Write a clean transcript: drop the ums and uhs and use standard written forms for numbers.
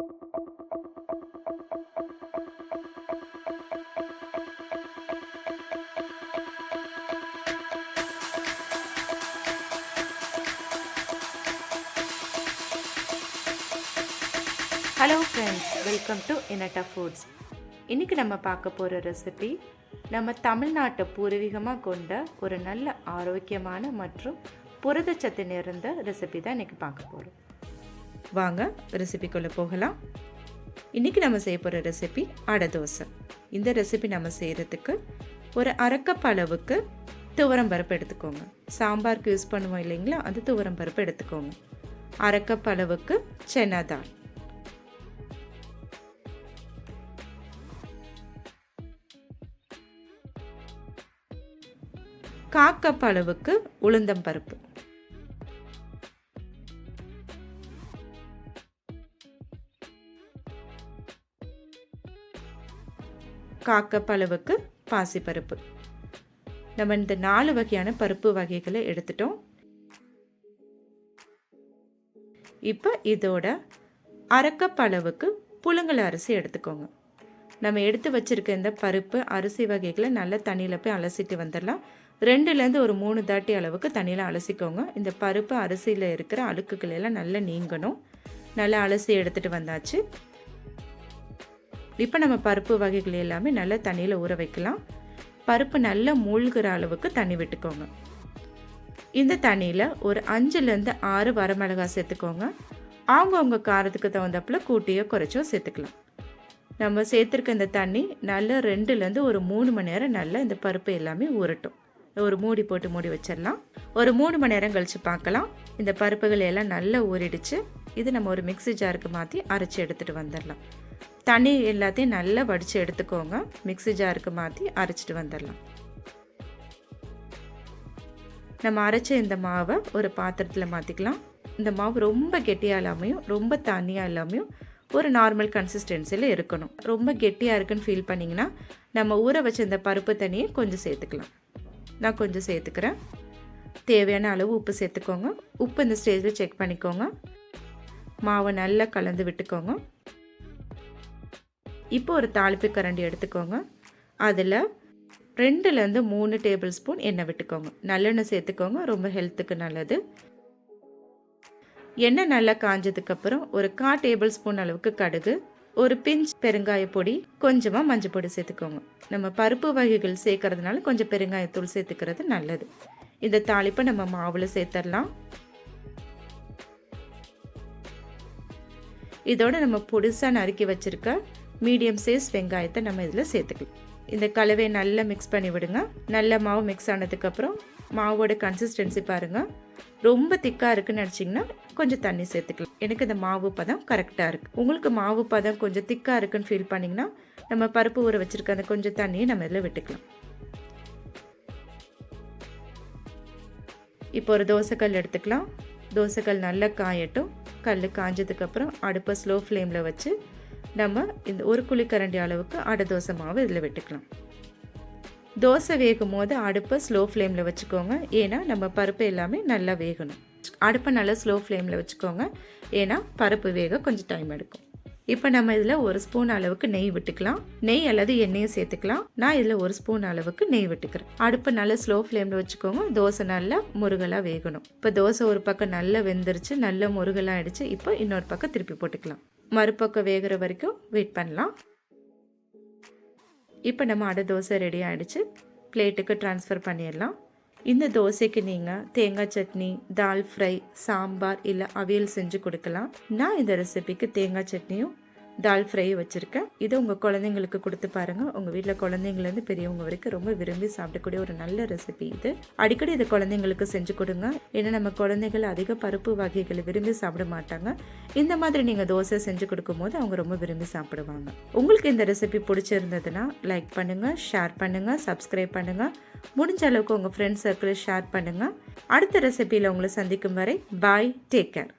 Hello friends, welcome to இனட்டா foods. இன்றைக்கி நம்ம பார்க்க போகிற ரெசிபி நம்ம தமிழ்நாட்டை பூர்வீகமாக கொண்ட ஒரு நல்ல ஆரோக்கியமான மற்றும் புரதச்சத்து நிறைந்த ரெசிபி தான் இன்றைக்கி பார்க்க போகிறோம். வாங்க ரெசிபிக்குள்ளே போகலாம். இன்றைக்கி நம்ம செய்ய போகிற ரெசிபி அடை தோசை. இந்த ரெசிபி நம்ம செய்கிறதுக்கு ஒரு அரைக்கப் அளவுக்கு துவரம் பருப்பு எடுத்துக்கோங்க. சாம்பாருக்கு யூஸ் பண்ணுவோம் இல்லைங்களா, அந்த துவரம் பருப்பு எடுத்துக்கோங்க. அரைக்கப் அளவுக்கு சன்னா தால், 1/4 கப் அளவுக்கு உளுந்தம் பருப்பு, 1/4 கப் அளவுக்கு பாசிப்பருப்பு. நம்ம இந்த 4 வகையான பருப்பு வகைகளை எடுத்துட்டோம். இப்போ இதோட 1/2 கப் அளவுக்கு புழுங்கல் அரிசி எடுத்துக்கோங்க. நம்ம எடுத்து வச்சுருக்க இந்த பருப்பு அரிசி வகைகளை நல்லா தண்ணியில் போய் அலசிட்டு வந்துடலாம். 2லேருந்து ஒரு 3 தாட்டி அளவுக்கு தண்ணியில் அலசிக்கோங்க. இந்த பருப்பு அரிசியில் இருக்கிற அழுக்குகள் எல்லாம் நல்லா நீங்கணும். நல்லா அலசி எடுத்துகிட்டு வந்தாச்சு. இப்போ நம்ம பருப்பு வகைகள் எல்லாமே நல்லா தண்ணியில் ஊற வைக்கலாம். பருப்பு நல்லா மூழ்கிற அளவுக்கு தண்ணி விட்டுக்கோங்க. இந்த தண்ணியில் ஒரு 5லேருந்து 6 வரமிளகாய் சேர்த்துக்கோங்க. அவங்கவுங்க காரத்துக்கு தகுந்தப்பில் கூட்டியோ குறைச்சோ சேர்த்துக்கலாம். நம்ம சேர்த்துருக்க இந்த தண்ணி நல்லா 2லேருந்து ஒரு 3 மணி நேரம் நல்லா இந்த பருப்பு எல்லாமே ஊறட்டும். ஒரு மூடி போட்டு மூடி வச்சிடலாம். ஒரு 3 மணி நேரம் கழித்து பார்க்கலாம். இந்த பருப்புகள் எல்லாம் நல்லா ஊறிடுச்சு. இது நம்ம ஒரு மிக்ஸி ஜாருக்கு மாற்றி அரைச்சி எடுத்துகிட்டு வந்துடலாம். தண்ணி எல்லாத்தையும் நல்லா வடித்து எடுத்துக்கோங்க. மிக்ஸி ஜாருக்கு மாற்றி அரைச்சிட்டு வந்துடலாம். நம்ம அரைச்ச இந்த மாவை ஒரு பாத்திரத்தில் மாற்றிக்கலாம். இந்த மாவு ரொம்ப கெட்டியாக இல்லாமையும் ரொம்ப தண்ணியாக இல்லாமையும் ஒரு நார்மல் கன்சிஸ்டன்சியில் இருக்கணும். ரொம்ப கெட்டியாக இருக்குன்னு ஃபீல் பண்ணிங்கன்னா நம்ம ஊற வச்ச இந்த பருப்பு தண்ணியை கொஞ்சம் சேர்த்துக்கலாம். நான் கொஞ்சம் சேர்த்துக்கிறேன். தேவையான அளவு உப்பு சேர்த்துக்கோங்க. உப்பு இந்த ஸ்டேஜில் செக் பண்ணிக்கோங்க. மாவை நல்லா கலந்து விட்டுக்கோங்க. இப்போ ஒரு தாளிப்பு கரண்டி எடுத்துக்கோங்க. அதில் 2லேருந்து 3 டேபிள் ஸ்பூன் எண்ணெய் விட்டுக்கோங்க. நல்லெண்ணெய் சேர்த்துக்கோங்க, ரொம்ப ஹெல்த்துக்கு நல்லது. எண்ணெய் நல்லா காஞ்சதுக்கப்புறம் ஒரு 1/4 டேபிள் ஸ்பூன் அளவுக்கு கடுகு, ஒரு பிஞ்ச் பெருங்காய பொடி, கொஞ்சமாக மஞ்சள் பொடி சேர்த்துக்கோங்க. நம்ம பருப்பு வகைகள் சேர்க்கறதுனால கொஞ்சம் பெருங்காயத்தூள் சேர்த்துக்கிறது நல்லது. இந்த தாளிப்பை நம்ம மாவில் சேர்த்துடலாம். இதோட நம்ம பொடிசாக நறுக்கி வச்சுருக்க மீடியம் சைஸ் வெங்காயத்தை நம்ம இதில் சேர்த்துக்கலாம். இந்த கலவையை நல்லா மிக்ஸ் பண்ணி விடுங்க. நல்ல மாவு மிக்ஸ் ஆனதுக்கப்புறம் மாவோட கன்சிஸ்டன்சி பாருங்கள். ரொம்ப திக்காக இருக்குன்னு நினச்சிங்கன்னா கொஞ்சம் தண்ணி சேர்த்துக்கலாம். எனக்கு இந்த மாவு பதம் கரெக்டாக இருக்குது. உங்களுக்கு மாவு பதம் கொஞ்சம் திக்காக இருக்குன்னு ஃபீல் பண்ணிங்கன்னா நம்ம பருப்பு ஊற வச்சுருக்க அந்த கொஞ்சம் தண்ணியை நம்ம இதில் விட்டுக்கலாம். இப்போ ஒரு தோசைக்கல் எடுத்துக்கலாம். தோசைக்கல் நல்லா காயட்டும். கல் காஞ்சதுக்கப்புறம் அடுப்பை ஸ்லோ ஃப்ளேமில் வச்சு நம்ம இந்த ஒரு குழிக்கரண்டி அளவுக்கு அடை தோசை மாவு இதில் விட்டுக்கலாம். தோசை வேகும் போது அடுப்பை ஸ்லோ ஃப்ளேமில் வச்சுக்கோங்க. ஏன்னா நம்ம பருப்பு எல்லாமே நல்லா வேகணும். அடுப்பை நல்லா ஸ்லோ ஃப்ளேமில் வச்சுக்கோங்க. ஏன்னா பருப்பு வேக கொஞ்சம் டைம் எடுக்கும். இப்போ நம்ம இதில் 1 ஸ்பூன் அளவுக்கு நெய் விட்டுக்கலாம். நெய் அல்லது எண்ணெயும் சேர்த்துக்கலாம். நான் இதில் 1 ஸ்பூன் அளவுக்கு நெய் விட்டுக்கிறேன். அடுப்பை நல்லா ஸ்லோ ஃப்ளேமில் வச்சுக்கோங்க. தோசை நல்லா முருகலாக வேகணும். இப்போ தோசை ஒரு பக்கம் நல்லா வெந்துருச்சு, நல்லா முருகலாக ஆயிடுச்சு. இப்போ இன்னொரு பக்கம் திருப்பி போட்டுக்கலாம். மறுபக்கம் வேகிற வரைக்கும் வெயிட் பண்ணலாம். இப்போ நம்ம அடை தோசை ரெடி ஆகிடுச்சு. பிளேட்டுக்கு ட்ரான்ஸ்ஃபர் பண்ணிடலாம். இந்த தோசைக்கு நீங்கள் தேங்காய் சட்னி, தால் ஃப்ரை, சாம்பார் இல்லை அவியல் செஞ்சு கொடுக்கலாம். நான் இந்த ரெசிபிக்கு தேங்காய் சட்னியும் தால் ஃப்ரை வச்சுருக்கேன். இதை உங்கள் குழந்தைங்களுக்கு கொடுத்து பாருங்கள். உங்கள் வீட்டில் குழந்தைங்கலேருந்து பெரியவங்க வரைக்கும் ரொம்ப விரும்பி சாப்பிடக்கூடிய ஒரு நல்ல ரெசிபி இது. அடிக்கடி இதை குழந்தைங்களுக்கு செஞ்சு கொடுங்க. ஏன்னா நம்ம குழந்தைகள் அதிக பருப்பு வகைகளை விரும்பி சாப்பிட மாட்டாங்க. இந்த மாதிரி நீங்கள் தோசை செஞ்சு கொடுக்கும்போது அவங்க ரொம்ப விரும்பி சாப்பிடுவாங்க. உங்களுக்கு இந்த ரெசிபி பிடிச்சிருந்ததுன்னா லைக் பண்ணுங்கள், ஷேர் பண்ணுங்கள், சப்ஸ்கிரைப் பண்ணுங்கள். முடிஞ்ச அளவுக்கு உங்கள் ஃப்ரெண்ட்ஸ் சர்க்கிளில் ஷேர் பண்ணுங்கள். அடுத்த ரெசிபியில் உங்களை சந்திக்கும் வரை பாய், டேக் கேர்.